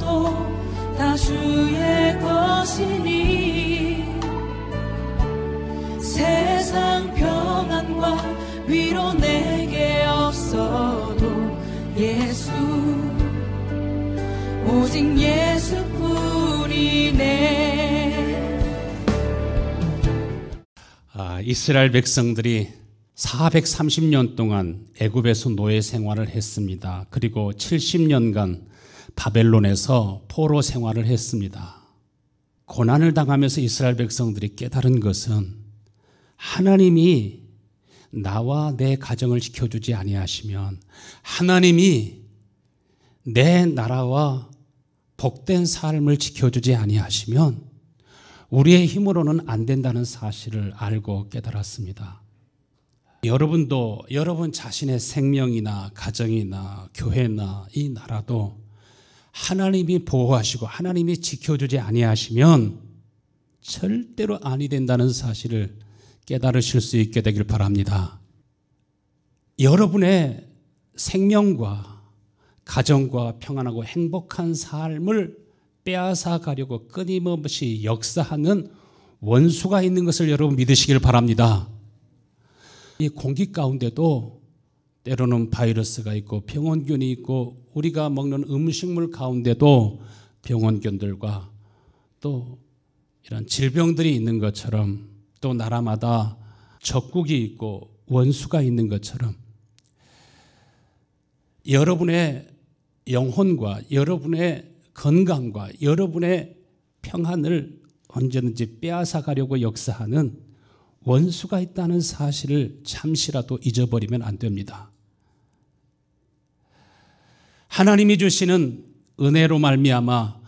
없어도 다 주의 것이니 세상 평안과 위로 내게 없어도 예수 오직 예수뿐이네. 이스라엘 백성들이 430년 동안 애굽에서 노예 생활을 했습니다. 그리고 70년간 바벨론에서 포로 생활을 했습니다. 고난을 당하면서 이스라엘 백성들이 깨달은 것은 하나님이 나와 내 가정을 지켜주지 아니하시면, 하나님이 내 나라와 복된 삶을 지켜주지 아니하시면 우리의 힘으로는 안 된다는 사실을 알고 깨달았습니다. 여러분도 여러분 자신의 생명이나 가정이나 교회나 이 나라도 하나님이 보호하시고 하나님이 지켜주지 아니하시면 절대로 아니 된다는 사실을 깨달으실 수 있게 되길 바랍니다. 여러분의 생명과 가정과 평안하고 행복한 삶을 빼앗아 가려고 끊임없이 역사하는 원수가 있는 것을 여러분 믿으시길 바랍니다. 이 공기 가운데도 때로는 바이러스가 있고 병원균이 있고 우리가 먹는 음식물 가운데도 병원균들과 또 이런 질병들이 있는 것처럼, 또 나라마다 적국이 있고 원수가 있는 것처럼 여러분의 영혼과 여러분의 건강과 여러분의 평안을 언제든지 빼앗아 가려고 역사하는 원수가 있다는 사실을 잠시라도 잊어버리면 안 됩니다. 하나님이 주시는 은혜로 말미암아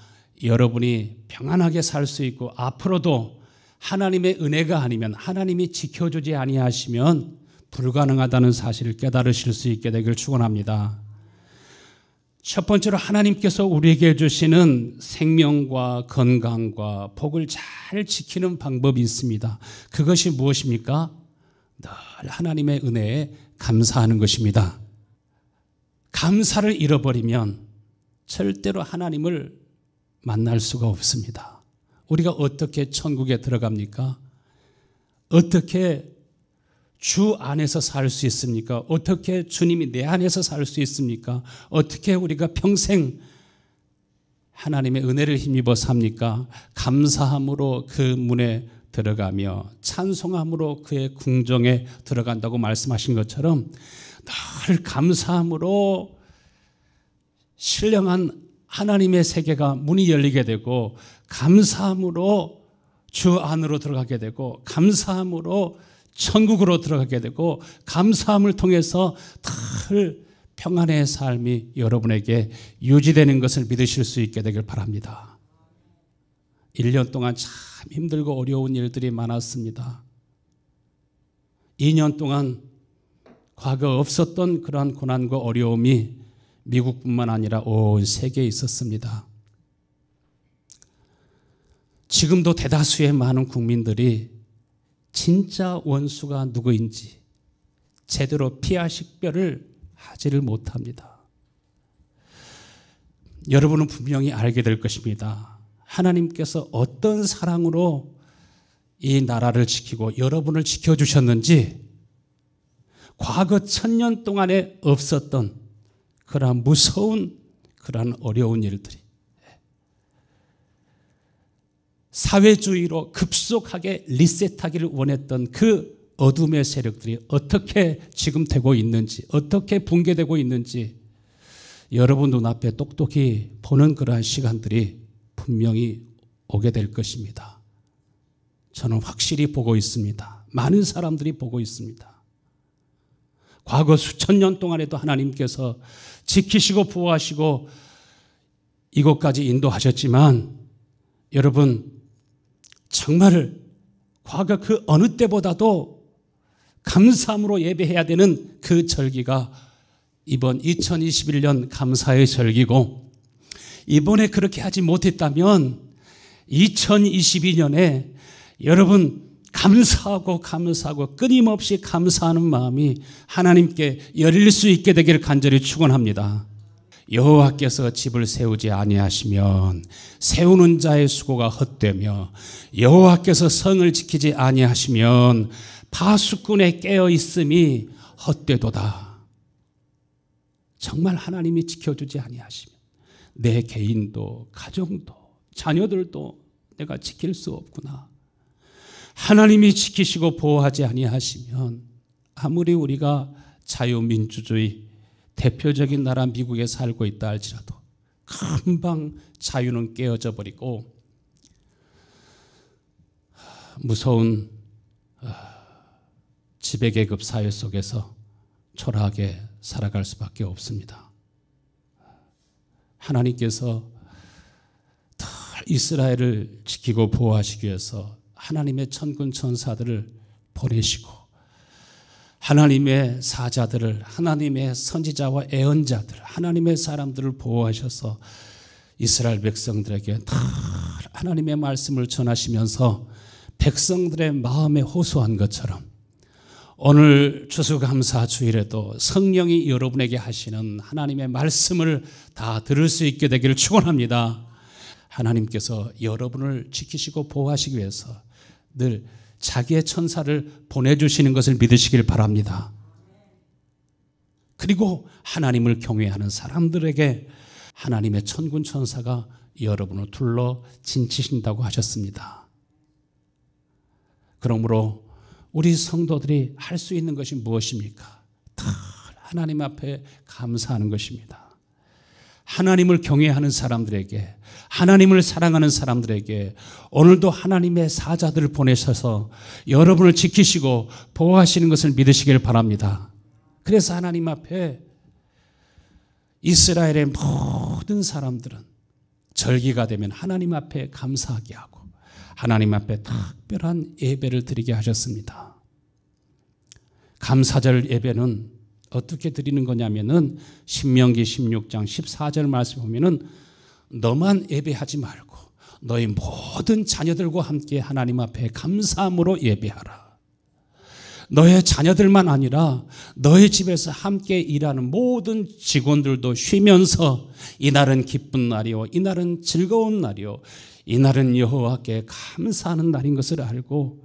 여러분이 평안하게 살 수 있고, 앞으로도 하나님의 은혜가 아니면, 하나님이 지켜주지 아니하시면 불가능하다는 사실을 깨달으실 수 있게 되길 축원합니다. 첫 번째로 하나님께서 우리에게 주시는 생명과 건강과 복을 잘 지키는 방법이 있습니다. 그것이 무엇입니까? 늘 하나님의 은혜에 감사하는 것입니다. 감사를 잃어버리면 절대로 하나님을 만날 수가 없습니다. 우리가 어떻게 천국에 들어갑니까? 어떻게 주 안에서 살 수 있습니까? 어떻게 주님이 내 안에서 살 수 있습니까? 어떻게 우리가 평생 하나님의 은혜를 힘입어 삽니까? 감사함으로 그 문에 들어가며 찬송함으로 그의 궁정에 들어간다고 말씀하신 것처럼 늘 감사함으로 신령한 하나님의 세계가 문이 열리게 되고, 감사함으로 주 안으로 들어가게 되고, 감사함으로 천국으로 들어가게 되고, 감사함을 통해서 늘 평안의 삶이 여러분에게 유지되는 것을 믿으실 수 있게 되길 바랍니다. 1년 동안 참 힘들고 어려운 일들이 많았습니다. 2년 동안 과거 없었던 그러한 고난과 어려움이 미국뿐만 아니라 온 세계에 있었습니다. 지금도 대다수의 많은 국민들이 진짜 원수가 누구인지 제대로 피아식별을 하지를 못합니다. 여러분은 분명히 알게 될 것입니다. 하나님께서 어떤 사랑으로 이 나라를 지키고 여러분을 지켜주셨는지, 과거 1000년 동안에 없었던 그러한 무서운 그러한 어려운 일들이, 사회주의로 급속하게 리셋하기를 원했던 그 어둠의 세력들이 어떻게 지금 되고 있는지, 어떻게 붕괴되고 있는지 여러분 눈앞에 똑똑히 보는 그러한 시간들이 분명히 오게 될 것입니다. 저는 확실히 보고 있습니다. 많은 사람들이 보고 있습니다. 과거 수천 년 동안에도 하나님께서 지키시고 보호하시고 이곳까지 인도하셨지만, 여러분 정말 과거 그 어느 때보다도 감사함으로 예배해야 되는 그 절기가 이번 2021년 감사의 절기고, 이번에 그렇게 하지 못했다면 2022년에 여러분 감사하고 끊임없이 감사하는 마음이 하나님께 열릴 수 있게 되기를 간절히 축원합니다. 여호와께서 집을 세우지 아니하시면 세우는 자의 수고가 헛되며 여호와께서 성을 지키지 아니하시면 파수꾼의 깨어 있음이 헛되도다. 정말 하나님이 지켜주지 아니하시면 내 개인도 가정도 자녀들도 내가 지킬 수 없구나. 하나님이 지키시고 보호하지 아니하시면 아무리 우리가 자유민주주의 대표적인 나라 미국에 살고 있다 할지라도 금방 자유는 깨어져 버리고 무서운 지배계급 사회 속에서 초라하게 살아갈 수밖에 없습니다. 하나님께서 이스라엘을 지키고 보호하시기 위해서 하나님의 천군 천사들을 보내시고 하나님의 사자들을, 하나님의 선지자와 애언자들, 하나님의 사람들을 보호하셔서 이스라엘 백성들에게 다 하나님의 말씀을 전하시면서 백성들의 마음에 호소한 것처럼 오늘 추수감사 주일에도 성령이 여러분에게 하시는 하나님의 말씀을 다 들을 수 있게 되기를 축원합니다. 하나님께서 여러분을 지키시고 보호하시기 위해서 늘 자기의 천사를 보내주시는 것을 믿으시길 바랍니다. 그리고 하나님을 경외하는 사람들에게 하나님의 천군 천사가 여러분을 둘러 진치신다고 하셨습니다. 그러므로 우리 성도들이 할 수 있는 것이 무엇입니까? 다 하나님 앞에 감사하는 것입니다. 하나님을 경외하는 사람들에게, 하나님을 사랑하는 사람들에게 오늘도 하나님의 사자들을 보내셔서 여러분을 지키시고 보호하시는 것을 믿으시길 바랍니다. 그래서 하나님 앞에 이스라엘의 모든 사람들은 절기가 되면 하나님 앞에 감사하게 하고 하나님 앞에 특별한 예배를 드리게 하셨습니다. 감사절 예배는 어떻게 드리는 거냐면은 신명기 16장 14절 말씀 보면은 너만 예배하지 말고 너희 모든 자녀들과 함께 하나님 앞에 감사함으로 예배하라. 너의 자녀들만 아니라 너희 집에서 함께 일하는 모든 직원들도 쉬면서 이날은 기쁜 날이요 이날은 즐거운 날이요 이날은 여호와께 감사하는 날인 것을 알고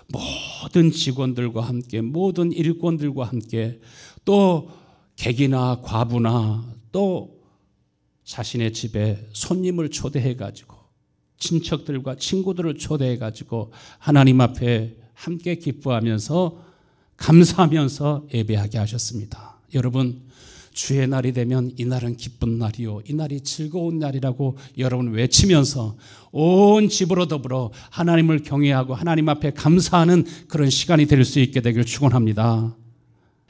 모든 직원들과 함께 모든 일꾼들과 함께 또 객이나 과부나 또 자신의 집에 손님을 초대해 가지고 친척들과 친구들을 초대해 가지고 하나님 앞에 함께 기뻐하면서 감사하면서 예배하게 하셨습니다. 여러분 주의 날이 되면 이날은 기쁜 날이요 이날이 즐거운 날이라고 여러분 외치면서 온 집으로 더불어 하나님을 경외하고 하나님 앞에 감사하는 그런 시간이 될 수 있게 되길 축원합니다.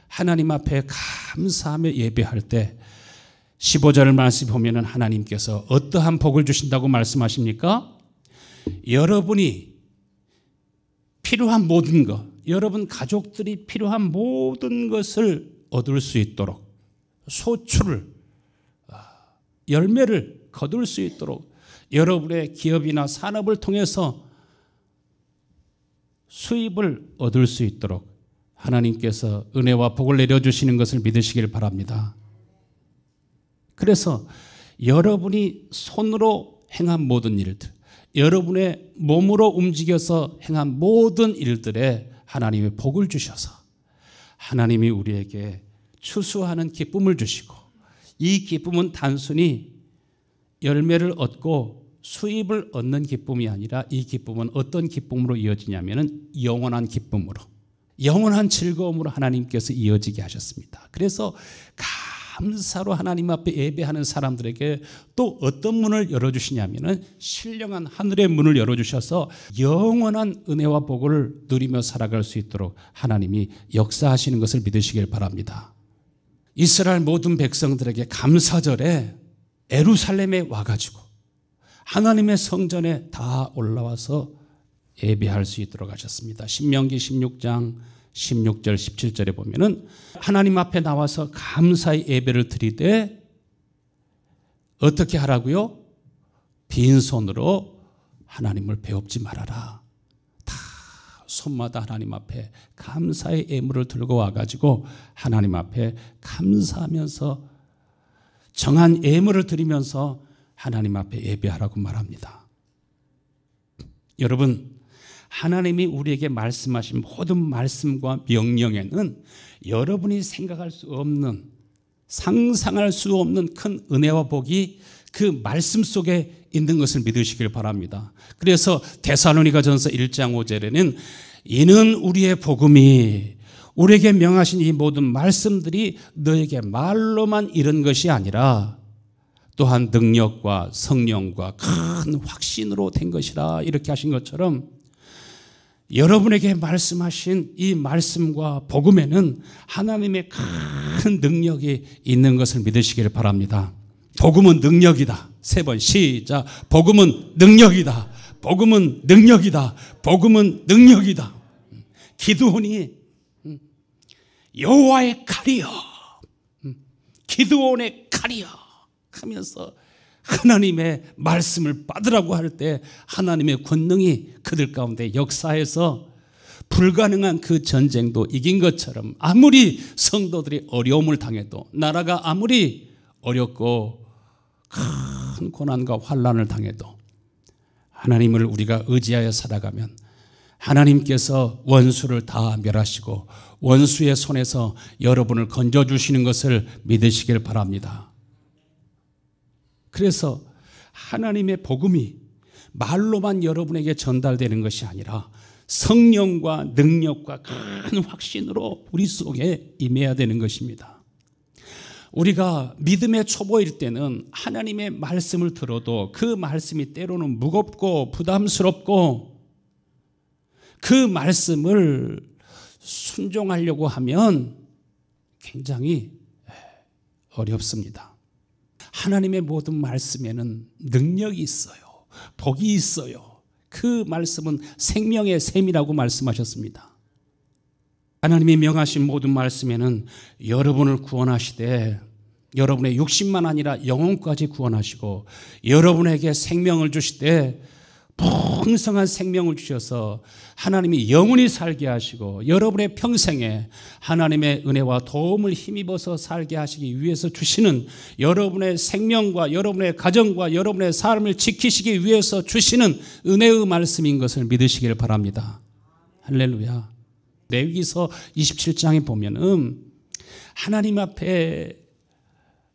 하나님 앞에 감사하며 예배할 때 15절 말씀 보면은 하나님께서 어떠한 복을 주신다고 말씀하십니까? 여러분이 필요한 모든 것, 여러분 가족들이 필요한 모든 것을 얻을 수 있도록 소출을, 열매를 거둘 수 있도록 여러분의 기업이나 산업을 통해서 수입을 얻을 수 있도록 하나님께서 은혜와 복을 내려주시는 것을 믿으시길 바랍니다. 그래서 여러분이 손으로 행한 모든 일들, 여러분의 몸으로 움직여서 행한 모든 일들에 하나님의 복을 주셔서 하나님이 우리에게 추수하는 기쁨을 주시고 이 기쁨은 단순히 열매를 얻고 수입을 얻는 기쁨이 아니라 이 기쁨은 어떤 기쁨으로 이어지냐면 영원한 기쁨으로 영원한 즐거움으로 하나님께서 이어지게 하셨습니다. 그래서 감사로 하나님 앞에 예배하는 사람들에게 또 어떤 문을 열어주시냐면 신령한 하늘의 문을 열어주셔서 영원한 은혜와 복을 누리며 살아갈 수 있도록 하나님이 역사하시는 것을 믿으시길 바랍니다. 이스라엘 모든 백성들에게 감사절에 예루살렘에 와가지고 하나님의 성전에 다 올라와서 예배할 수 있도록 하셨습니다. 신명기 16장 16절 17절에 보면은 하나님 앞에 나와서 감사의 예배를 드리되 어떻게 하라고요? 빈손으로 하나님을 배웁지 말아라. 다 손마다 하나님 앞에 감사의 예물을 들고 와가지고 하나님 앞에 감사하면서 정한 예물을 드리면서 하나님 앞에 예배하라고 말합니다. 여러분, 하나님이 우리에게 말씀하신 모든 말씀과 명령에는 여러분이 생각할 수 없는, 상상할 수 없는 큰 은혜와 복이 그 말씀 속에 있는 것을 믿으시길 바랍니다. 그래서 데살로니가전서 1장 5절에는 이는 우리의 복음이 우리에게 명하신 이 모든 말씀들이 너에게 말로만 이른 것이 아니라 또한 능력과 성령과 큰 확신으로 된 것이라, 이렇게 하신 것처럼 여러분에게 말씀하신 이 말씀과 복음에는 하나님의 큰 능력이 있는 것을 믿으시길 바랍니다. 복음은 능력이다. 3번 시작. 복음은 능력이다. 복음은 능력이다. 복음은 능력이다. 기드온이 여호와의 칼이여, 기드온의 칼이여 하면서 하나님의 말씀을 받으라고 할 때 하나님의 권능이 그들 가운데 역사해서 불가능한 그 전쟁도 이긴 것처럼, 아무리 성도들이 어려움을 당해도, 나라가 아무리 어렵고 큰 고난과 환난을 당해도 하나님을 우리가 의지하여 살아가면 하나님께서 원수를 다 멸하시고 원수의 손에서 여러분을 건져주시는 것을 믿으시길 바랍니다. 그래서 하나님의 복음이 말로만 여러분에게 전달되는 것이 아니라 성령과 능력과 큰 확신으로 우리 속에 임해야 되는 것입니다. 우리가 믿음의 초보일 때는 하나님의 말씀을 들어도 그 말씀이 때로는 무겁고 부담스럽고 그 말씀을 순종하려고 하면 굉장히 어렵습니다. 하나님의 모든 말씀에는 능력이 있어요. 복이 있어요. 그 말씀은 생명의 샘이라고 말씀하셨습니다. 하나님이 명하신 모든 말씀에는 여러분을 구원하시되 여러분의 육신만 아니라 영혼까지 구원하시고 여러분에게 생명을 주시되 풍성한 생명을 주셔서 하나님이 영원히 살게 하시고 여러분의 평생에 하나님의 은혜와 도움을 힘입어서 살게 하시기 위해서 주시는, 여러분의 생명과 여러분의 가정과 여러분의 삶을 지키시기 위해서 주시는 은혜의 말씀인 것을 믿으시길 바랍니다. 할렐루야. 레위기서 27장에 보면은 하나님 앞에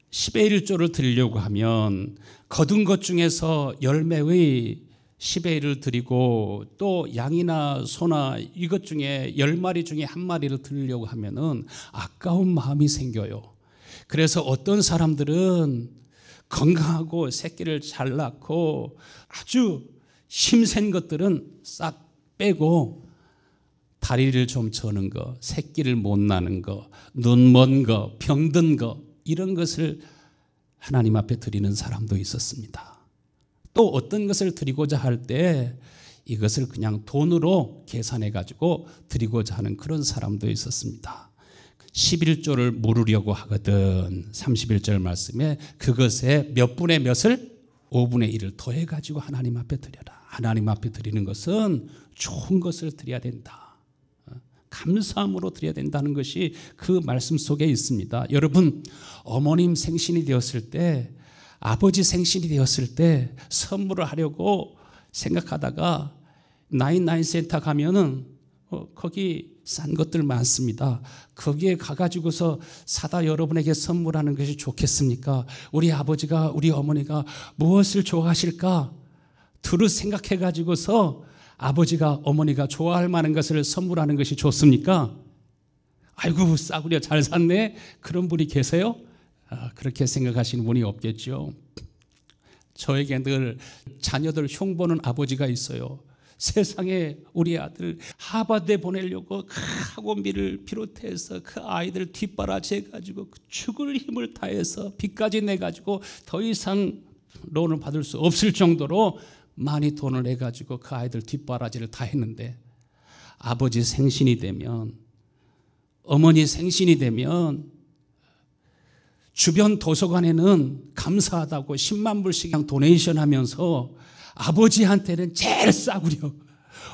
10의 1조를 드리려고 하면 거둔 것 중에서 열매의 10의 1을 드리고 또 양이나 소나 이것 중에 10마리 중에 1마리를 드리려고 하면은 아까운 마음이 생겨요. 그래서 어떤 사람들은 건강하고 새끼를 잘 낳고 아주 힘센 것들은 싹 빼고 다리를 좀 저는 거, 새끼를 못 낳는 거, 눈 먼 거, 병든 거, 이런 것을 하나님 앞에 드리는 사람도 있었습니다. 또 어떤 것을 드리고자 할 때 이것을 그냥 돈으로 계산해 가지고 드리고자 하는 그런 사람도 있었습니다. 11조를 물으려고 하거든 31절 말씀에 그것에 몇 분의 몇을 5분의 1을 더해 가지고 하나님 앞에 드려라. 하나님 앞에 드리는 것은 좋은 것을 드려야 된다. 감사함으로 드려야 된다는 것이 그 말씀 속에 있습니다. 여러분, 어머님 생신이 되었을 때, 아버지 생신이 되었을 때 선물을 하려고 생각하다가 99센터 가면은 거기 싼 것들 많습니다. 거기에 가가지고서 사다 여러분에게 선물하는 것이 좋겠습니까? 우리 아버지가, 우리 어머니가 무엇을 좋아하실까? 두루 생각해가지고서 아버지가, 어머니가 좋아할 만한 것을 선물하는 것이 좋습니까? 아이고 싸구려 잘 샀네, 그런 분이 계세요? 그렇게 생각하시는 분이 없겠죠. 저에게 늘 자녀들 흉보는 아버지가 있어요. 세상에 우리 아들 하버드에 보내려고 학원비를 비롯해서 그 아이들 뒷바라지 해가지고 죽을 힘을 다해서 빚까지 내가지고 더 이상 론을 받을 수 없을 정도로 많이 돈을 내가지고 그 아이들 뒷바라지를 다 했는데, 아버지 생신이 되면, 어머니 생신이 되면 주변 도서관에는 감사하다고 10만 불씩 그냥 도네이션 하면서 아버지한테는 제일 싸구려,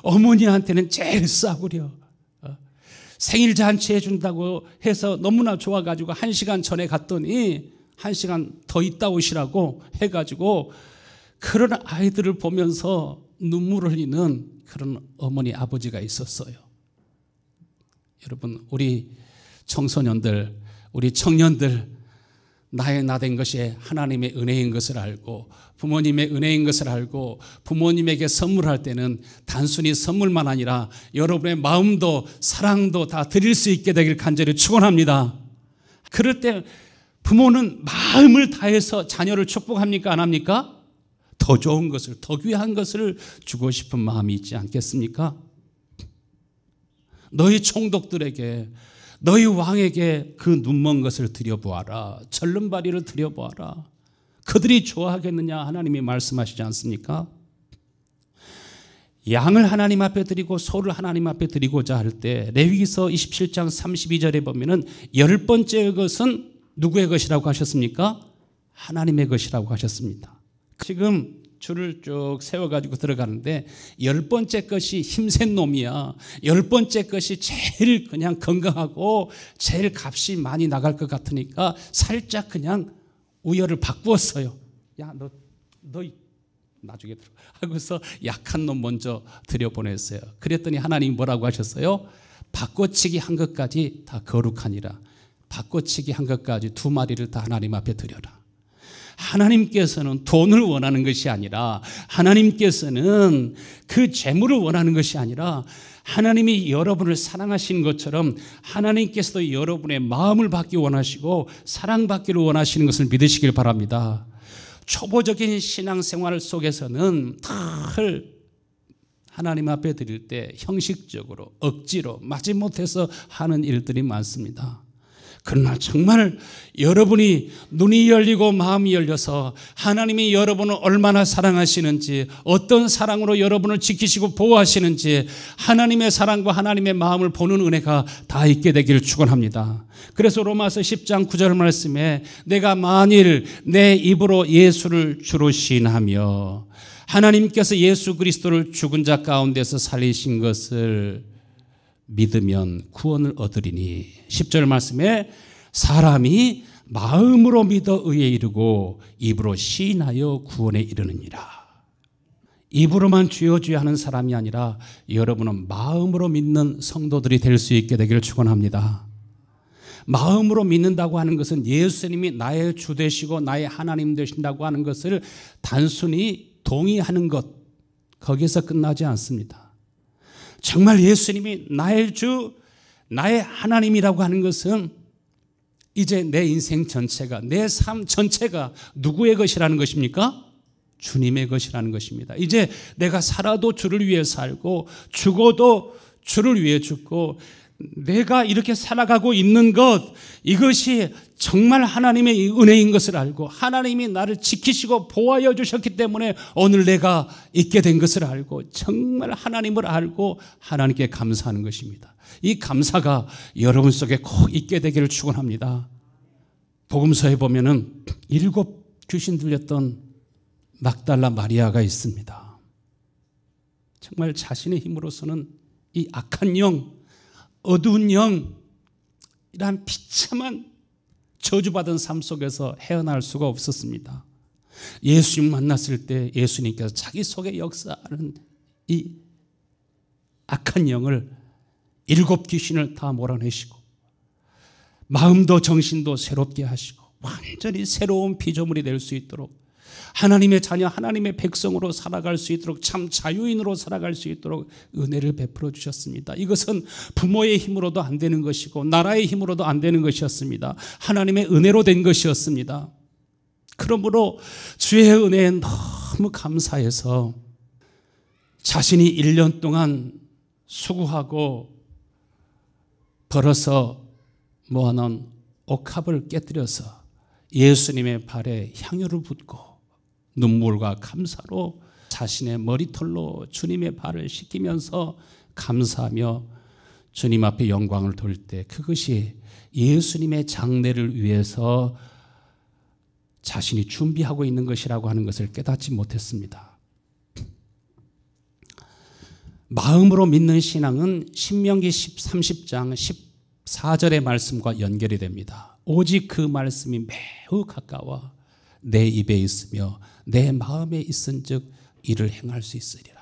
어머니한테는 제일 싸구려, 생일 잔치 해준다고 해서 너무나 좋아가지고 1시간 전에 갔더니 1시간 더 있다 오시라고 해가지고 그런 아이들을 보면서 눈물을 흘리는 그런 어머니 아버지가 있었어요. 여러분, 우리 청소년들, 우리 청년들, 나의 나 된 것이 하나님의 은혜인 것을 알고 부모님의 은혜인 것을 알고 부모님에게 선물할 때는 단순히 선물만 아니라 여러분의 마음도 사랑도 다 드릴 수 있게 되길 간절히 축원합니다. 그럴 때 부모는 마음을 다해서 자녀를 축복합니까? 안 합니까? 더 좋은 것을, 더 귀한 것을 주고 싶은 마음이 있지 않겠습니까? 너희 총독들에게, 너희 왕에게 그 눈먼 것을 드려보아라. 절름발이를 드려보아라. 그들이 좋아하겠느냐? 하나님이 말씀하시지 않습니까? 양을 하나님 앞에 드리고 소를 하나님 앞에 드리고자 할 때 레위기서 27장 32절에 보면은 10번째 것은 누구의 것이라고 하셨습니까? 하나님의 것이라고 하셨습니다. 지금 줄을 쭉 세워가지고 들어가는데 10번째 것이 힘센 놈이야. 10번째 것이 제일 그냥 건강하고 제일 값이 많이 나갈 것 같으니까 살짝 그냥 우열을 바꾸었어요. 야, 너 나중에 들어 하고서 약한 놈 먼저 들여보냈어요. 그랬더니 하나님이 뭐라고 하셨어요? 바꿔치기 한 것까지 다 거룩하니라. 바꿔치기 한 것까지 2마리를 다 하나님 앞에 드려라. 하나님께서는 돈을 원하는 것이 아니라, 하나님께서는 그 재물을 원하는 것이 아니라, 하나님이 여러분을 사랑하시는 것처럼 하나님께서도 여러분의 마음을 받기 원하시고 사랑받기를 원하시는 것을 믿으시길 바랍니다. 초보적인 신앙생활 속에서는 늘 하나님 앞에 드릴 때 형식적으로 억지로 마지못해서 하는 일들이 많습니다. 그러나 정말 여러분이 눈이 열리고 마음이 열려서 하나님이 여러분을 얼마나 사랑하시는지, 어떤 사랑으로 여러분을 지키시고 보호하시는지 하나님의 사랑과 하나님의 마음을 보는 은혜가 다 있게 되기를 축원합니다. 그래서 로마서 10장 9절 말씀에 내가 만일 내 입으로 예수를 주로 시인하며 하나님께서 예수 그리스도를 죽은 자 가운데서 살리신 것을 믿으면 구원을 얻으리니, 10절 말씀에 사람이 마음으로 믿어 의에 이르고 입으로 시인하여 구원에 이르느니라. 입으로만 주여 주여 하는 사람이 아니라 여러분은 마음으로 믿는 성도들이 될 수 있게 되기를 축원합니다. 마음으로 믿는다고 하는 것은 예수님이 나의 주 되시고 나의 하나님 되신다고 하는 것을 단순히 동의하는 것, 거기서 끝나지 않습니다. 정말 예수님이 나의 주, 나의 하나님이라고 하는 것은 이제 내 인생 전체가, 내 삶 전체가 누구의 것이라는 것입니까? 주님의 것이라는 것입니다. 이제 내가 살아도 주를 위해 살고 죽어도 주를 위해 죽고 내가 이렇게 살아가고 있는 것, 이것이 정말 하나님의 은혜인 것을 알고 하나님이 나를 지키시고 보호하여 주셨기 때문에 오늘 내가 있게 된 것을 알고 정말 하나님을 알고 하나님께 감사하는 것입니다. 이 감사가 여러분 속에 꼭 있게 되기를 축원합니다. 복음서에 보면은 7 귀신 들렸던 막달라 마리아가 있습니다. 정말 자신의 힘으로서는 이 악한 영, 어두운 영, 이러한 비참한 저주받은 삶 속에서 헤어날 수가 없었습니다. 예수님 만났을 때 예수님께서 자기 속에 역사하는 이 악한 영을 7 귀신을 다 몰아내시고 마음도 정신도 새롭게 하시고 완전히 새로운 피조물이 될 수 있도록, 하나님의 자녀, 하나님의 백성으로 살아갈 수 있도록, 참 자유인으로 살아갈 수 있도록 은혜를 베풀어 주셨습니다. 이것은 부모의 힘으로도 안 되는 것이고 나라의 힘으로도 안 되는 것이었습니다. 하나님의 은혜로 된 것이었습니다. 그러므로 주의 은혜에 너무 감사해서 자신이 1년 동안 수고하고 벌어서 모아놓은 옥합을 깨뜨려서 예수님의 발에 향유를 붓고 눈물과 감사로 자신의 머리털로 주님의 발을 씻기면서 감사하며 주님 앞에 영광을 돌릴 때 그것이 예수님의 장례를 위해서 자신이 준비하고 있는 것이라고 하는 것을 깨닫지 못했습니다. 마음으로 믿는 신앙은 신명기 30장 14절의 말씀과 연결이 됩니다. 오직 그 말씀이 매우 가까워 내 입에 있으며 내 마음에 있은즉 이를 행할 수 있으리라.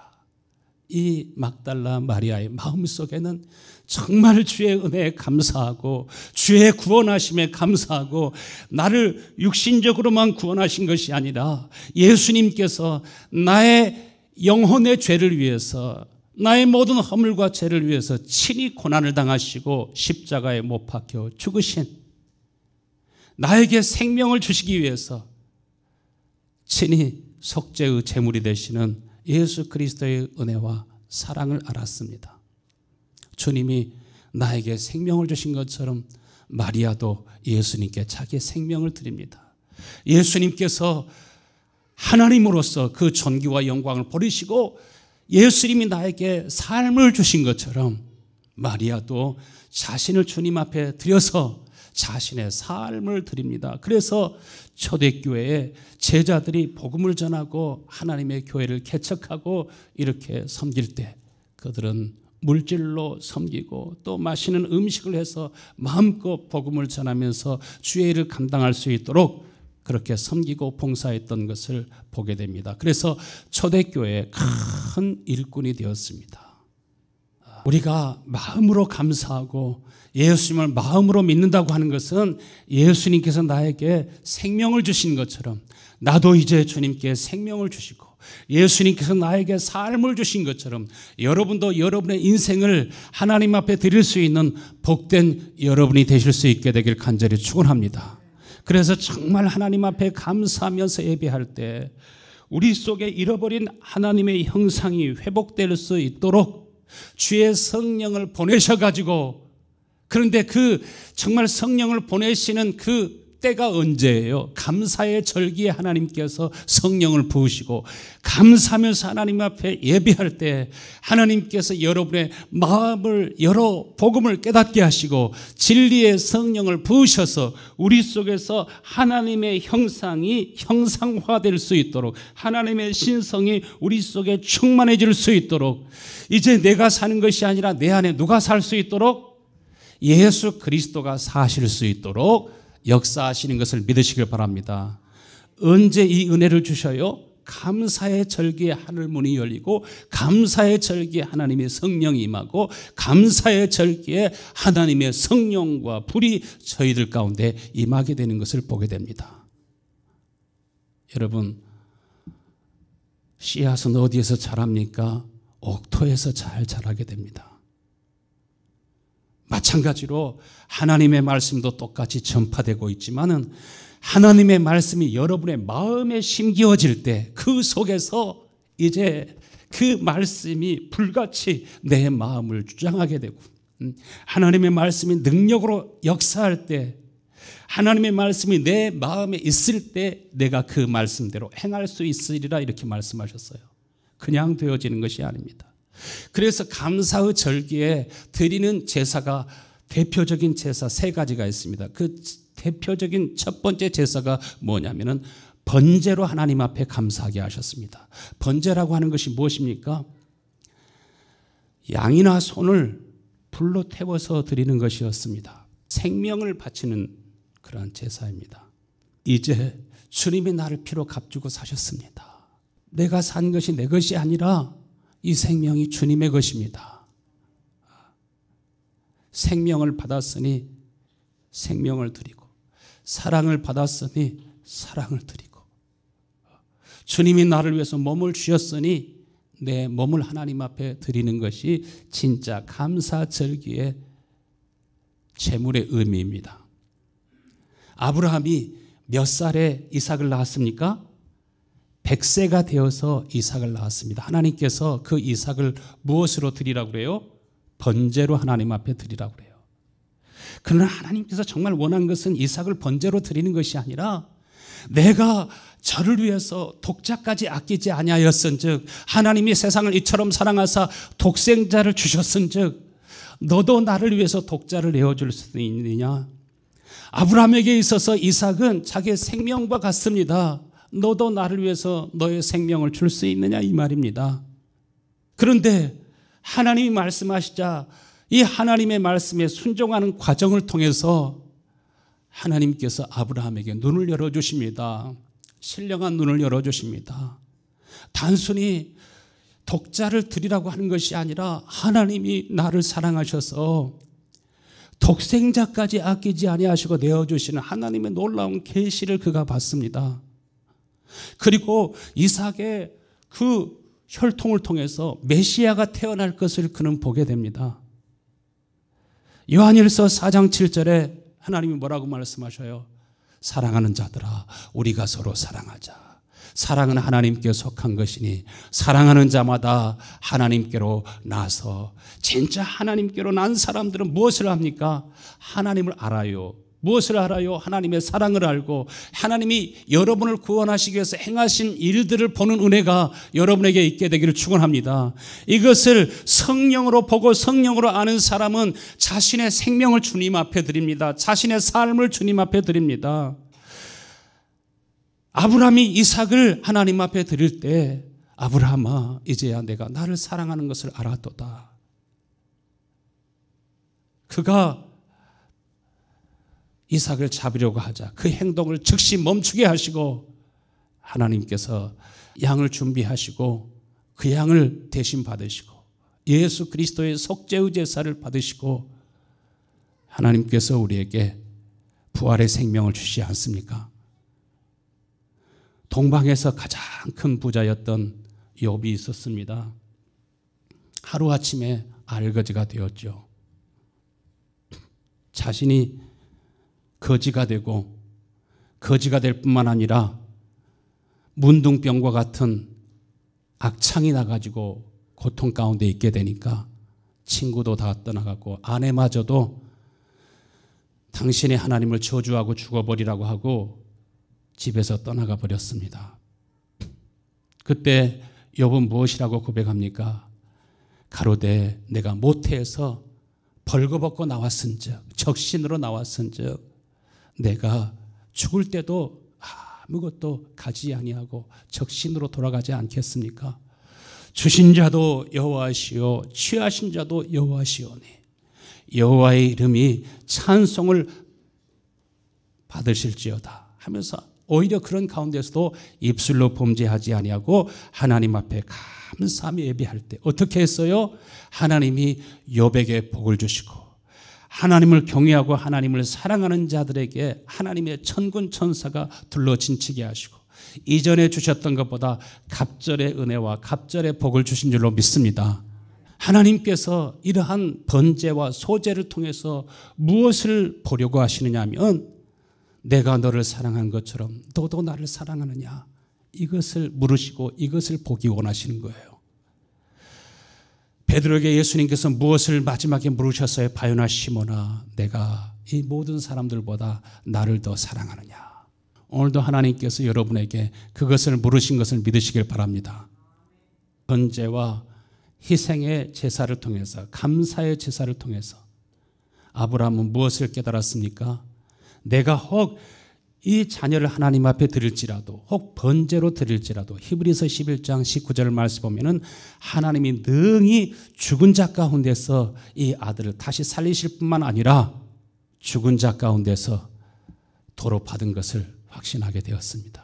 이 막달라 마리아의 마음속에는 정말 주의 은혜에 감사하고 주의 구원하심에 감사하고 나를 육신적으로만 구원하신 것이 아니라 예수님께서 나의 영혼의 죄를 위해서 나의 모든 허물과 죄를 위해서 친히 고난을 당하시고 십자가에 못 박혀 죽으신 나에게 생명을 주시기 위해서 친히 속죄의 제물이 되시는 예수 그리스도의 은혜와 사랑을 알았습니다. 주님이 나에게 생명을 주신 것처럼 마리아도 예수님께 자기의 생명을 드립니다. 예수님께서 하나님으로서 그 존귀와 영광을 버리시고 예수님이 나에게 삶을 주신 것처럼 마리아도 자신을 주님 앞에 드려서 자신의 삶을 드립니다. 그래서 초대교회에 제자들이 복음을 전하고 하나님의 교회를 개척하고 이렇게 섬길 때 그들은 물질로 섬기고 또 맛있는 음식을 해서 마음껏 복음을 전하면서 주의 일을 감당할 수 있도록 그렇게 섬기고 봉사했던 것을 보게 됩니다. 그래서 초대교회의 큰 일꾼이 되었습니다. 우리가 마음으로 감사하고 예수님을 마음으로 믿는다고 하는 것은 예수님께서 나에게 생명을 주신 것처럼 나도 이제 주님께 생명을 주시고 예수님께서 나에게 삶을 주신 것처럼 여러분도 여러분의 인생을 하나님 앞에 드릴 수 있는 복된 여러분이 되실 수 있게 되길 간절히 축원합니다. 그래서 정말 하나님 앞에 감사하면서 예배할 때 우리 속에 잃어버린 하나님의 형상이 회복될 수 있도록 주의 성령을 보내셔가지고 그런데 그 정말 성령을 보내시는 그 때가 언제예요? 감사의 절기에 하나님께서 성령을 부으시고 감사하면서 하나님 앞에 예배할 때 하나님께서 여러분의 마음을 열어 복음을 깨닫게 하시고 진리의 성령을 부으셔서 우리 속에서 하나님의 형상이 형상화될 수 있도록 하나님의 신성이 우리 속에 충만해질 수 있도록 이제 내가 사는 것이 아니라 내 안에 누가 살 수 있도록 예수 그리스도가 사실 수 있도록 역사하시는 것을 믿으시길 바랍니다. 언제 이 은혜를 주셔요? 감사의 절기에 하늘문이 열리고 감사의 절기에 하나님의 성령이 임하고 감사의 절기에 하나님의 성령과 불이 저희들 가운데 임하게 되는 것을 보게 됩니다. 여러분, 씨앗은 어디에서 자랍니까? 옥토에서 잘 자라게 됩니다. 마찬가지로 하나님의 말씀도 똑같이 전파되고 있지만은 하나님의 말씀이 여러분의 마음에 심기어질 때 그 속에서 이제 그 말씀이 불같이 내 마음을 주장하게 되고 하나님의 말씀이 능력으로 역사할 때 하나님의 말씀이 내 마음에 있을 때 내가 그 말씀대로 행할 수 있으리라 이렇게 말씀하셨어요. 그냥 되어지는 것이 아닙니다. 그래서 감사의 절기에 드리는 제사가 대표적인 제사 세 가지가 있습니다. 그 대표적인 첫 번째 제사가 뭐냐면은 번제로 하나님 앞에 감사하게 하셨습니다. 번제라고 하는 것이 무엇입니까? 양이나 소를 불로 태워서 드리는 것이었습니다. 생명을 바치는 그러한 제사입니다. 이제 주님이 나를 피로 값주고 사셨습니다. 내가 산 것이 내 것이 아니라 이 생명이 주님의 것입니다. 생명을 받았으니 생명을 드리고 사랑을 받았으니 사랑을 드리고 주님이 나를 위해서 몸을 주셨으니 내 몸을 하나님 앞에 드리는 것이 진짜 감사절기의 제물의 의미입니다. 아브라함이 몇 살에 이삭을 낳았습니까? 100세가 되어서 이삭을 낳았습니다. 하나님께서 그 이삭을 무엇으로 드리라고 그래요? 번제로 하나님 앞에 드리라고 그래요. 그러나 하나님께서 정말 원한 것은 이삭을 번제로 드리는 것이 아니라 내가 저를 위해서 독자까지 아끼지 아니하였은즉 하나님이 세상을 이처럼 사랑하사 독생자를 주셨은즉 너도 나를 위해서 독자를 내어줄 수 있느냐? 아브라함에게 있어서 이삭은 자기의 생명과 같습니다. 너도 나를 위해서 너의 생명을 줄 수 있느냐 이 말입니다. 그런데 하나님이 말씀하시자 이 하나님의 말씀에 순종하는 과정을 통해서 하나님께서 아브라함에게 눈을 열어주십니다. 신령한 눈을 열어주십니다. 단순히 독자를 드리라고 하는 것이 아니라 하나님이 나를 사랑하셔서 독생자까지 아끼지 아니하시고 내어주시는 하나님의 놀라운 계시를 그가 받습니다. 그리고 이삭의 그 혈통을 통해서 메시아가 태어날 것을 그는 보게 됩니다. 요한일서 4장 7절에 하나님이 뭐라고 말씀하셔요? 사랑하는 자들아, 우리가 서로 사랑하자. 사랑은 하나님께 속한 것이니 사랑하는 자마다 하나님께로 나서, 진짜 하나님께로 난 사람들은 무엇을 합니까? 하나님을 알아요. 무엇을 알아요? 하나님의 사랑을 알고 하나님이 여러분을 구원하시기 위해서 행하신 일들을 보는 은혜가 여러분에게 있게 되기를 축원합니다. 이것을 성령으로 보고 성령으로 아는 사람은 자신의 생명을 주님 앞에 드립니다. 자신의 삶을 주님 앞에 드립니다. 아브라함이 이삭을 하나님 앞에 드릴 때, 아브라함아, 이제야 내가 나를 사랑하는 것을 알았도다. 그가 이삭을 잡으려고 하자 그 행동을 즉시 멈추게 하시고 하나님께서 양을 준비하시고 그 양을 대신 받으시고 예수 그리스도의 속죄의 제사를 받으시고 하나님께서 우리에게 부활의 생명을 주시지 않습니까? 동방에서 가장 큰 부자였던 욥이 있었습니다. 하루아침에 알거지가 되었죠. 자신이 거지가 되고 거지가 될 뿐만 아니라 문둥병과 같은 악창이 나가지고 고통 가운데 있게 되니까 친구도 다 떠나가고 아내마저도 당신이 하나님을 저주하고 죽어버리라고 하고 집에서 떠나가 버렸습니다. 그때 욥은 무엇이라고 고백합니까? 가로되 내가 모태에서 벌거벗고 나왔은즉, 적신으로 나왔은즉 내가 죽을 때도 아무것도 가지 아니하고 적신으로 돌아가지 않겠습니까? 주신 자도 여호와시요 취하신 자도 여호와시오니 여호와의 이름이 찬송을 받으실지어다 하면서 오히려 그런 가운데서도 입술로 범죄하지 아니하고 하나님 앞에 감사하며 예배할 때 어떻게 했어요? 하나님이 욥에게 복을 주시고 하나님을 경외하고 하나님을 사랑하는 자들에게 하나님의 천군 천사가 둘러진치게 하시고 이전에 주셨던 것보다 갑절의 은혜와 갑절의 복을 주신 줄로 믿습니다. 하나님께서 이러한 번제와 소제를 통해서 무엇을 보려고 하시느냐 하면 내가 너를 사랑한 것처럼 너도 나를 사랑하느냐, 이것을 물으시고 이것을 보기 원하시는 거예요. 베드로에게 예수님께서 무엇을 마지막에 물으셨어요? 바요나 시몬아, 내가 이 모든 사람들보다 나를 더 사랑하느냐. 오늘도 하나님께서 여러분에게 그것을 물으신 것을 믿으시길 바랍니다. 번제와 희생의 제사를 통해서, 감사의 제사를 통해서 아브라함은 무엇을 깨달았습니까? 내가 혹 이 자녀를 하나님 앞에 드릴지라도, 혹 번제로 드릴지라도, 히브리서 11장 19절을 말씀 보면은 하나님이 능히 죽은 자 가운데서 이 아들을 다시 살리실 뿐만 아니라 죽은 자 가운데서 도로 받은 것을 확신하게 되었습니다.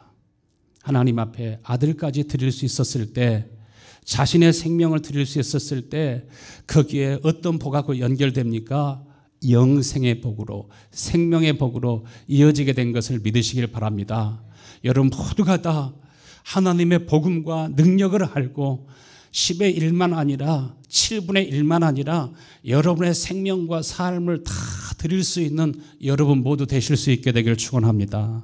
하나님 앞에 아들까지 드릴 수 있었을 때, 자신의 생명을 드릴 수 있었을 때 거기에 어떤 복하고 연결됩니까? 영생의 복으로, 생명의 복으로 이어지게 된 것을 믿으시길 바랍니다. 여러분 모두가 다 하나님의 복음과 능력을 알고 10의 1만 아니라 7분의 1만 아니라 여러분의 생명과 삶을 다 드릴 수 있는 여러분 모두 되실 수 있게 되기를 축원합니다.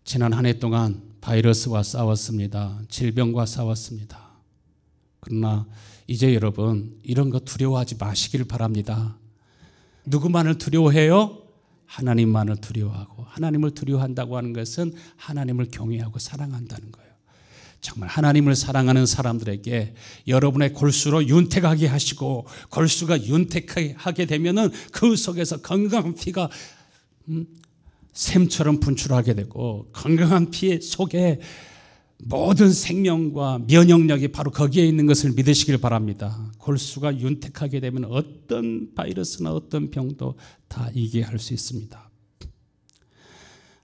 지난 한 해 동안 바이러스와 싸웠습니다. 질병과 싸웠습니다. 그러나 이제 여러분 이런 거 두려워하지 마시길 바랍니다. 누구만을 두려워해요? 하나님만을 두려워하고, 하나님을 두려워한다고 하는 것은 하나님을 경외하고 사랑한다는 거예요. 정말 하나님을 사랑하는 사람들에게 여러분의 골수로 윤택하게 하시고, 골수가 윤택하게 되면은 그 속에서 건강한 피가 샘처럼 분출하게 되고, 건강한 피 속에 모든 생명과 면역력이 바로 거기에 있는 것을 믿으시길 바랍니다. 골수가 윤택하게 되면 어떤 바이러스나 어떤 병도 다 이기게 할 수 있습니다.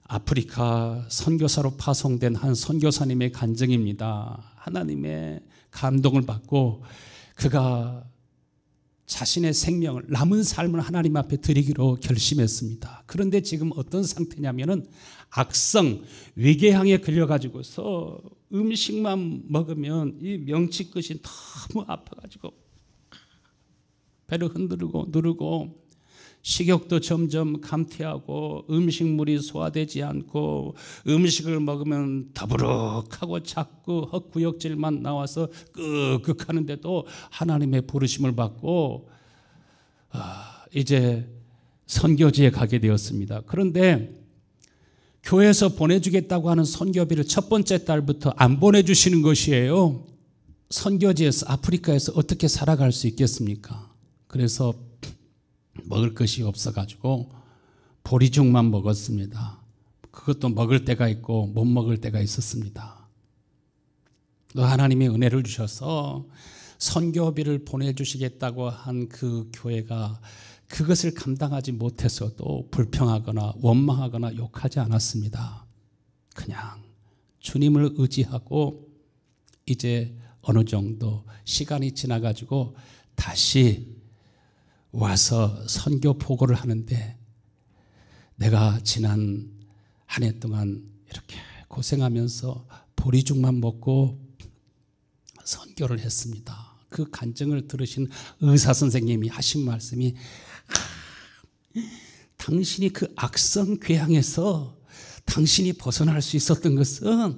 아프리카 선교사로 파송된 한 선교사님의 간증입니다. 하나님의 감동을 받고 그가 자신의 생명을, 남은 삶을 하나님 앞에 드리기로 결심했습니다. 그런데 지금 어떤 상태냐면은 악성 위궤양에 걸려가지고서 음식만 먹으면 이 명치끝이 너무 아파가지고 배를 흔들고 누르고 식욕도 점점 감퇴하고 음식물이 소화되지 않고 음식을 먹으면 더부룩하고 자꾸 헛구역질만 나와서 끄흑하는데도 하나님의 부르심을 받고 이제 선교지에 가게 되었습니다. 그런데 교회에서 보내주겠다고 하는 선교비를 첫 번째 달부터 안 보내주시는 것이에요. 선교지에서 아프리카에서 어떻게 살아갈 수 있겠습니까? 그래서 먹을 것이 없어가지고 보리죽만 먹었습니다. 그것도 먹을 때가 있고 못 먹을 때가 있었습니다. 또 하나님의 은혜를 주셔서 선교비를 보내주시겠다고 한 그 교회가 그것을 감당하지 못해서도 불평하거나 원망하거나 욕하지 않았습니다. 그냥 주님을 의지하고 이제 어느 정도 시간이 지나가지고 다시 와서 선교 보고를 하는데 내가 지난 한 해 동안 이렇게 고생하면서 보리죽만 먹고 선교를 했습니다. 그 간증을 들으신 의사 선생님이 하신 말씀이 당신이 그 악성 궤양에서 당신이 벗어날 수 있었던 것은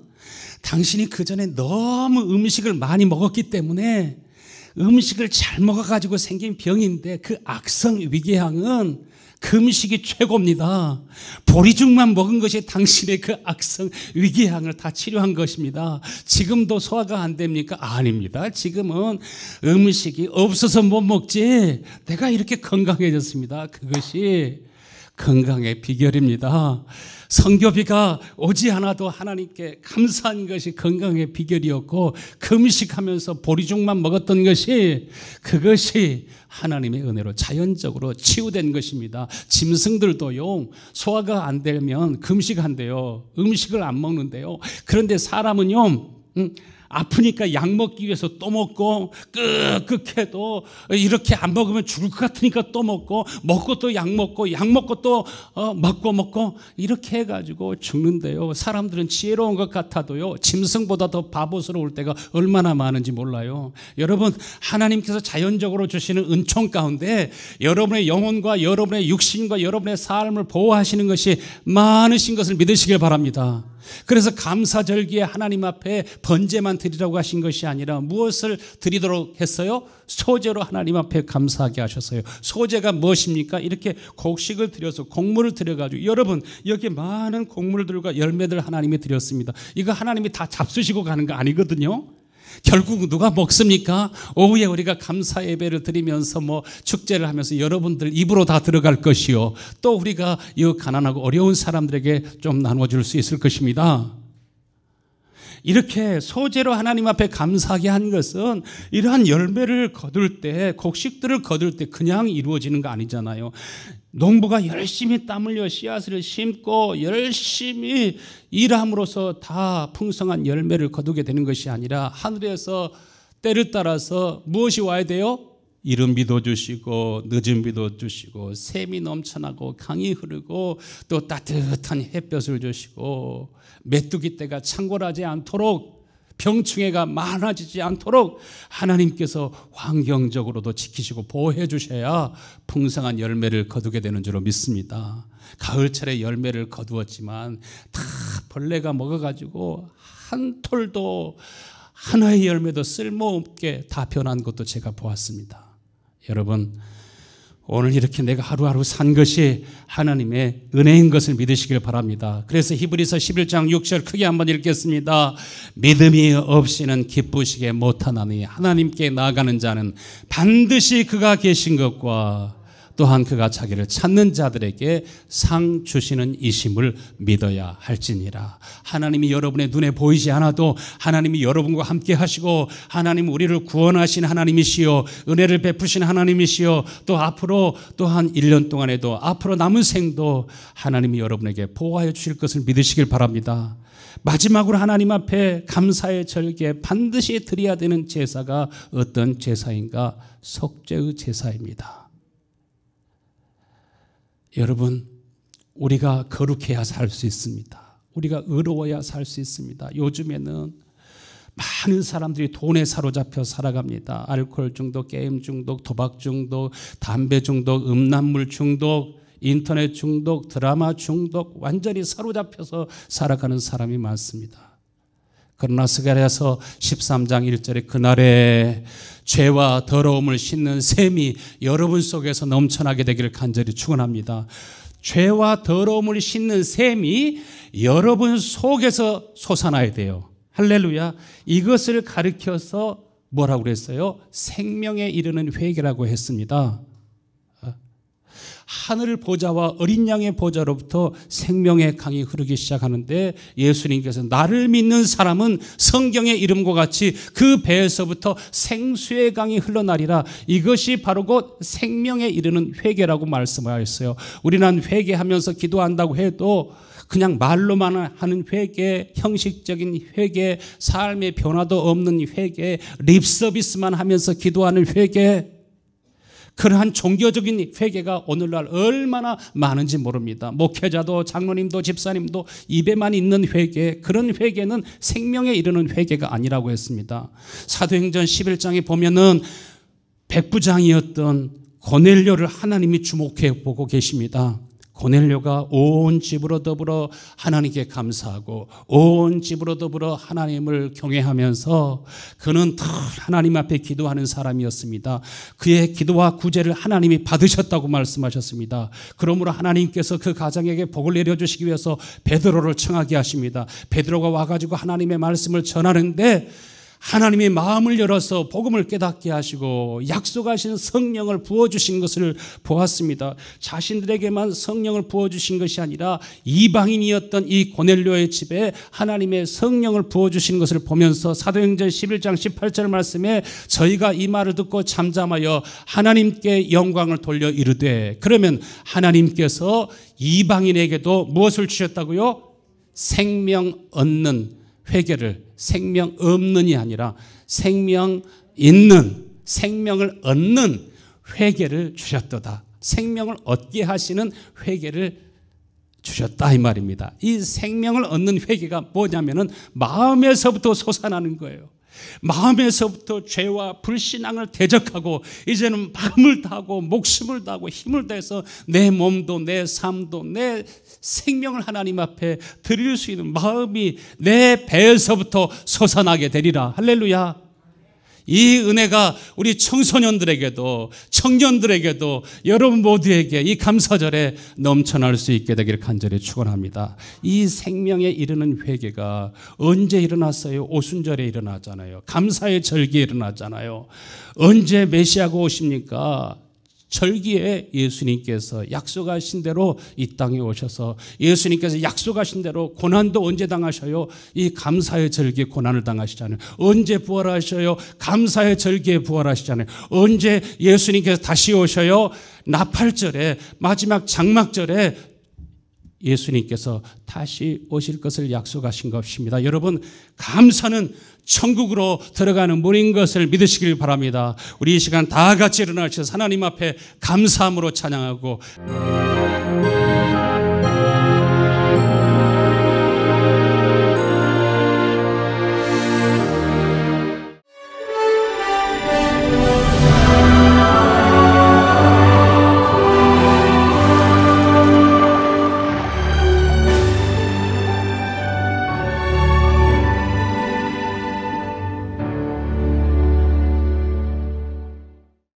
당신이 그전에 너무 음식을 많이 먹었기 때문에 음식을 잘 먹어가지고 생긴 병인데 그 악성 위궤양은 금식이 최고입니다. 보리죽만 먹은 것이 당신의 그 악성 위궤양을 다 치료한 것입니다. 지금도 소화가 안 됩니까? 아닙니다. 지금은 음식이 없어서 못 먹지 내가 이렇게 건강해졌습니다. 그것이 건강의 비결입니다. 선교비가 오지 않아도 하나님께 감사한 것이 건강의 비결이었고 금식하면서 보리죽만 먹었던 것이 그것이 하나님의 은혜로 자연적으로 치유된 것입니다. 짐승들도요 소화가 안 되면 금식한대요. 음식을 안 먹는데요. 그런데 사람은요 아프니까 약 먹기 위해서 또 먹고 끄흑해도 이렇게 안 먹으면 죽을 것 같으니까 또 먹고 또 약 먹고 또 먹고 이렇게 해가지고 죽는데요. 사람들은 지혜로운 것 같아도요 짐승보다 더 바보스러울 때가 얼마나 많은지 몰라요. 여러분 하나님께서 자연적으로 주시는 은총 가운데 여러분의 영혼과 여러분의 육신과 여러분의 삶을 보호하시는 것이 많으신 것을 믿으시길 바랍니다. 그래서 감사절기에 하나님 앞에 번제만 드리라고 하신 것이 아니라 무엇을 드리도록 했어요? 소제로 하나님 앞에 감사하게 하셨어요. 소제가 무엇입니까? 이렇게 곡식을 드려서 곡물을 드려가지고 여러분 여기 많은 곡물들과 열매들 하나님이 드렸습니다. 이거 하나님이 다 잡수시고 가는 거 아니거든요. 결국 누가 먹습니까? 오후에 우리가 감사 예배를 드리면서 축제를 하면서 여러분들 입으로 다 들어갈 것이요. 또 우리가 이 가난하고 어려운 사람들에게 좀 나눠줄 수 있을 것입니다. 이렇게 소제로 하나님 앞에 감사하게 한 것은 이러한 열매를 거둘 때 곡식들을 거둘 때 그냥 이루어지는 거 아니잖아요. 농부가 열심히 땀 흘려 씨앗을 심고 열심히 일함으로써 다 풍성한 열매를 거두게 되는 것이 아니라 하늘에서 때를 따라서 무엇이 와야 돼요? 이른 비도 주시고 늦은 비도 주시고 샘이 넘쳐나고 강이 흐르고 또 따뜻한 햇볕을 주시고 메뚜기 떼가 창궐하지 않도록 병충해가 많아지지 않도록 하나님께서 환경적으로도 지키시고 보호해 주셔야 풍성한 열매를 거두게 되는 줄로 믿습니다. 가을철에 열매를 거두었지만 다 벌레가 먹어가지고 한 톨도 하나의 열매도 쓸모없게 다 변한 것도 제가 보았습니다. 여러분 오늘 이렇게 내가 하루하루 산 것이 하나님의 은혜인 것을 믿으시길 바랍니다. 그래서 히브리서 11장 6절 크게 한번 읽겠습니다. 믿음이 없이는 기쁘시게 못하나니 하나님께 나아가는 자는 반드시 그가 계신 것과 또한 그가 자기를 찾는 자들에게 상 주시는 이심을 믿어야 할지니라. 하나님이 여러분의 눈에 보이지 않아도 하나님이 여러분과 함께 하시고 하나님 우리를 구원하신 하나님이시요 은혜를 베푸신 하나님이시요 또 앞으로 또한 1년 동안에도 앞으로 남은 생도 하나님이 여러분에게 보호하여 주실 것을 믿으시길 바랍니다. 마지막으로 하나님 앞에 감사의 절기에 반드시 드려야 되는 제사가 어떤 제사인가? 속죄의 제사입니다. 여러분, 우리가 거룩해야 살 수 있습니다. 우리가 의로워야 살 수 있습니다. 요즘에는 많은 사람들이 돈에 사로잡혀 살아갑니다. 알코올 중독, 게임 중독, 도박 중독, 담배 중독, 음란물 중독, 인터넷 중독, 드라마 중독, 완전히 사로잡혀서 살아가는 사람이 많습니다. 그러나 스가랴서 13장 1절에 그날에 죄와 더러움을 씻는 샘이 여러분 속에서 넘쳐나게 되기를 간절히 축원합니다. 죄와 더러움을 씻는 샘이 여러분 속에서 솟아나야 돼요. 할렐루야. 이것을 가르쳐서 뭐라고 그랬어요? 생명에 이르는 회개라고 했습니다. 하늘 보좌와 어린 양의 보좌로부터 생명의 강이 흐르기 시작하는데 예수님께서 나를 믿는 사람은 성경의 이름과 같이 그 배에서부터 생수의 강이 흘러나리라. 이것이 바로 곧 생명에 이르는 회개라고 말씀하셨어요. 우리는 회개하면서 기도한다고 해도 그냥 말로만 하는 회개, 형식적인 회개, 삶의 변화도 없는 회개, 립서비스만 하면서 기도하는 회개, 그러한 종교적인 회개가 오늘날 얼마나 많은지 모릅니다. 목회자도 장로님도 집사님도 입에만 있는 회개, 그런 회개는 생명에 이르는 회개가 아니라고 했습니다. 사도행전 11장에 보면은 백부장이었던 고넬료를 하나님이 주목해 보고 계십니다. 고넬료가 온 집으로 더불어 하나님께 감사하고 온 집으로 더불어 하나님을 경외하면서 그는 늘 하나님 앞에 기도하는 사람이었습니다. 그의 기도와 구제를 하나님이 받으셨다고 말씀하셨습니다. 그러므로 하나님께서 그 가정에게 복을 내려주시기 위해서 베드로를 청하게 하십니다. 베드로가 와가지고 하나님의 말씀을 전하는데 하나님의 마음을 열어서 복음을 깨닫게 하시고 약속하신 성령을 부어주신 것을 보았습니다. 자신들에게만 성령을 부어주신 것이 아니라 이방인이었던 이 고넬료의 집에 하나님의 성령을 부어주신 것을 보면서 사도행전 11장 18절 말씀에 저희가 이 말을 듣고 잠잠하여 하나님께 영광을 돌려 이르되, 그러면 하나님께서 이방인에게도 무엇을 주셨다고요? 생명 얻는 회개를, 생명 없는이 아니라 생명 있는, 생명을 얻는 회개를 주셨도다. 생명을 얻게 하시는 회개를 주셨다 이 말입니다. 이 생명을 얻는 회개가 뭐냐면은 마음에서부터 솟아나는 거예요. 마음에서부터 죄와 불신앙을 대적하고 이제는 마음을 다하고 목숨을 다하고 힘을 다해서 내 몸도 내 삶도 내 생명을 하나님 앞에 드릴 수 있는 마음이 내 배에서부터 솟아나게 되리라. 할렐루야. 이 은혜가 우리 청소년들에게도 청년들에게도 여러분 모두에게 이 감사절에 넘쳐날 수 있게 되기를 간절히 축원합니다. 이 생명에 이르는 회개가 언제 일어났어요? 오순절에 일어나잖아요. 감사의 절기에 일어나잖아요. 언제 메시아가 오십니까? 절기에 예수님께서 약속하신 대로 이 땅에 오셔서 예수님께서 약속하신 대로 고난도 언제 당하셔요? 이 감사의 절기에 고난을 당하시잖아요. 언제 부활하셔요? 감사의 절기에 부활하시잖아요. 언제 예수님께서 다시 오셔요? 나팔절에, 마지막 장막절에 예수님께서 다시 오실 것을 약속하신 것입니다. 여러분, 감사는 천국으로 들어가는 문인 것을 믿으시길 바랍니다. 우리 이 시간 다 같이 일어나셔서 하나님 앞에 감사함으로 찬양하고